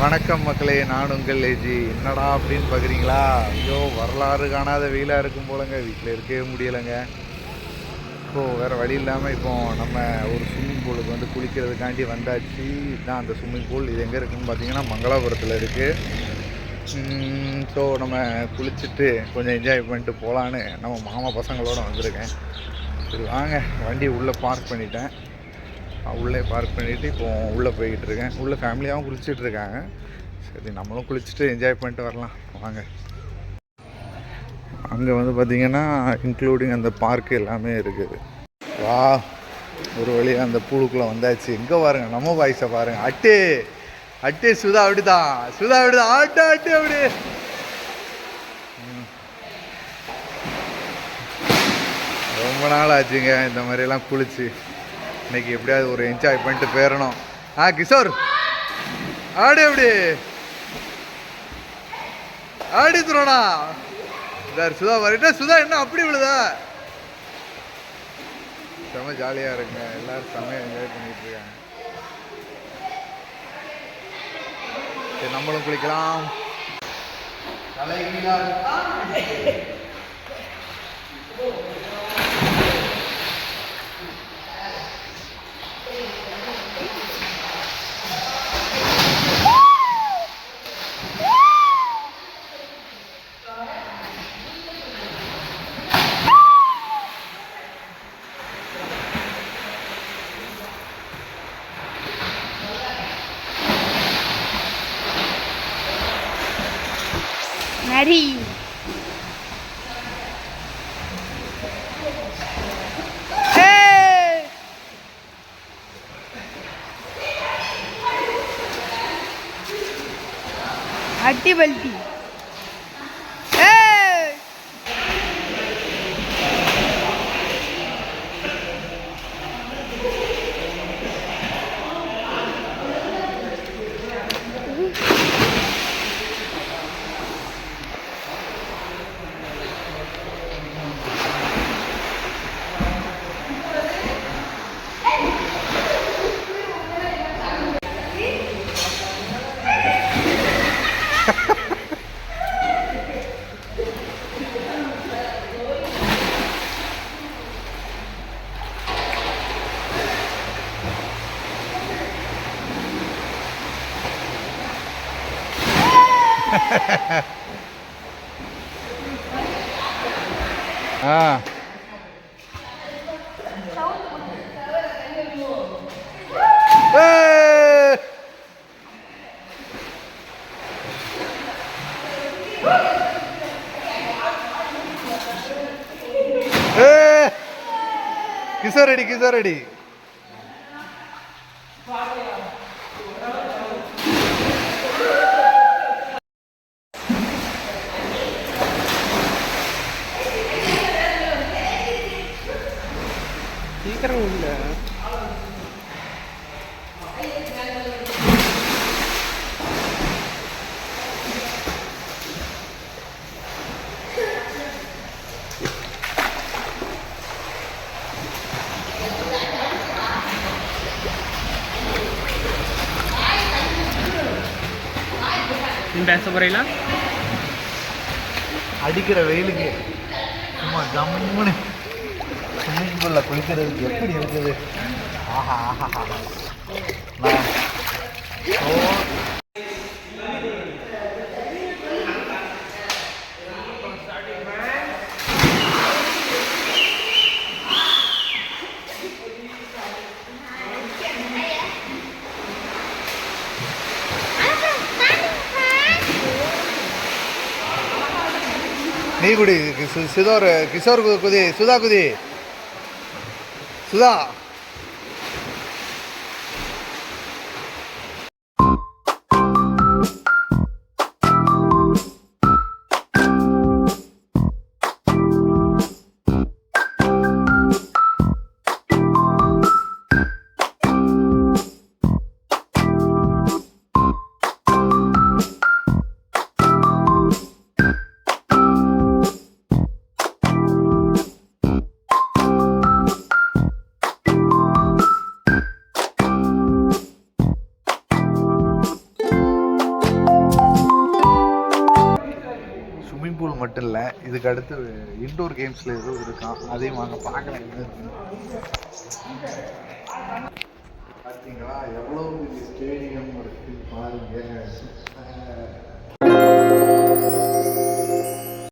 வணக்கம் மக்களே, நான் உங்கள் ஏஜி. என்னடா அப்படின்னு பார்க்குறீங்களா? ஐயோ, வரலாறு காணாத வெயிலாக இருக்கும் போலங்க. வீட்டில் இருக்கவே முடியலைங்க. இப்போது வேறு வழி இல்லாமல் இப்போ நம்ம ஒரு ஸ்விம்மிங் பூலுக்கு வந்து குளிக்கிறதுக்காண்டி வந்தாச்சு. இதுதான் அந்த ஸ்விம்மிங் பூல். இது எங்கே இருக்குதுன்னு பார்த்தீங்கன்னா மங்களாபுரத்தில் இருக்குது. ஸோ நம்ம குளிச்சுட்டு கொஞ்சம் என்ஜாய் பண்ணிட்டு போகலான்னு நம்ம மாமா பசங்களோடு வந்திருக்கேன். சரி வாங்க, வண்டி உள்ளே பார்க் பண்ணிட்டேன். உள்ளே பார்க் பண்ணிவிட்டு இப்போது உள்ளே போய்கிட்டு இருக்கேன். உள்ளே ஃபேமிலியாகவும் குளிச்சுட்டு இருக்காங்க. சரி நம்மளும் குளிச்சுட்டு என்ஜாய் பண்ணிட்டு வரலாம் வாங்க. அங்கே வந்து பார்த்திங்கன்னா இன்க்ளூடிங் அந்த பார்க்கு எல்லாமே இருக்குது. வா, ஒரு வழியாக அந்த பூலுக்குள்ளே வந்தாச்சு. எங்கே பாருங்கள், நம்ம பாய்ஸை பாருங்கள். அட்டு அட்டு சுதா அப்படிதான், சுதா அப்படிதான், ஆட்டு அட்டு அப்படி. ரொம்ப நாள் ஆச்சுங்க இந்த மாதிரிலாம் குளிச்சு. இன்றைக்கி எப்படியாவது ஒரு என்ஜாய் பண்ணிட்டு போயிடணும். கிஷோர் ஆடு எப்படி ஆடி துறோண்ணா சார். சுதா வரட்டா. சுதா என்ன அப்படி விழுதா? செம்ம ஜாலியாக இருக்குங்க. எல்லோரும் செம்மையாக என்ஜாய் பண்ணிகிட்டு இருக்காங்க. சரி நம்மளும் குளிக்கலாம். நரி அட்டி பல்ட்டி கிஷோரடி கிஷோரடி. சீக்கிரம் இல்லை. நீ பேச போறீங்களா? அடிக்கிற வெயிலுக்கு சும்மா ஜம்முன்னு ஸ்விம்மிங் பூலில் குளிக்கிறதுக்கு எப்படி இருக்குது? ஆஹா ஆஹா. நீ குடி கிஷோர் குதி, சுதா குதி, சுதா. மட்டும் இல்லை, இதுக்கு அடுத்து இன்டோர் கேம்ஸில் எதுவும் இருக்கான், அதையும் வாங்க பார்க்கலாம். என்ன இருக்குன்னு பார்த்தீங்களா? எவ்வளோ பெரிய ஸ்டேடியம் இருக்குது பாருங்க.